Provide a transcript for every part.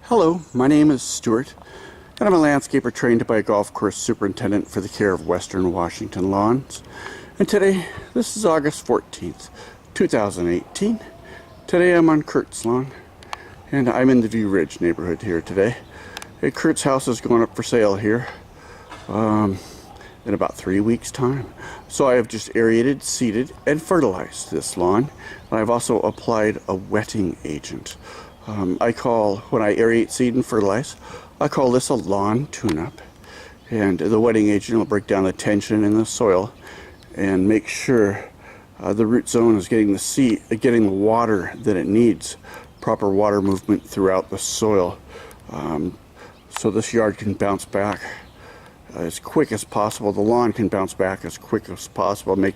Hello, my name is Stuart, and I'm a landscaper trained by a golf course superintendent for the care of Western Washington lawns. And today, this is August 14th, 2018. Today I'm on Kurt's lawn, and I'm in the View Ridge neighborhood here today. Hey, Kurt's house is going up for sale here in about 3 weeks' time. So I have just aerated, seeded, and fertilized this lawn. And I've also applied a wetting agent. When I aerate, seed, and fertilize, I call this a lawn tune-up. And the wetting agent will break down the tension in the soil and make sure the root zone is getting the water that it needs, proper water movement throughout the soil, so this yard can bounce back as quick as possible. The lawn can bounce back as quick as possible, make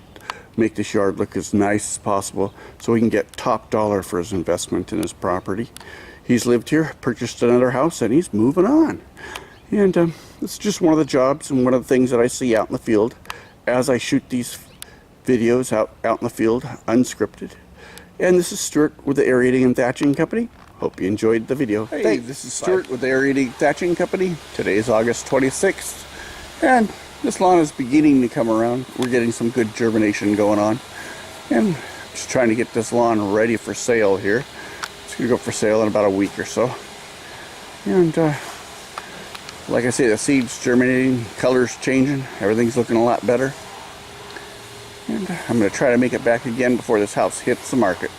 this yard look as nice as possible, so he can get top dollar for his investment in his property. He's lived here, purchased another house, and he's moving on. And it's just one of the jobs and one of the things that I see out in the field as I shoot these videos out in the field, unscripted. And this is Stuart with the Aerating-Thatching Company. Hope you enjoyed the video. Hey, thanks. This is Stuart with the Aerating-Thatching Company. Today is August 26th, and this lawn is beginning to come around. We're getting some good germination going on, and just trying to get this lawn ready for sale here. It's going to go for sale in about a week or so. And like I say, the seeds germinating, colors changing, everything's looking a lot better. And I'm going to try to make it back again before this house hits the market.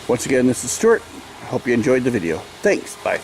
Once again, this is Stuart. I hope you enjoyed the video. Thanks. Bye.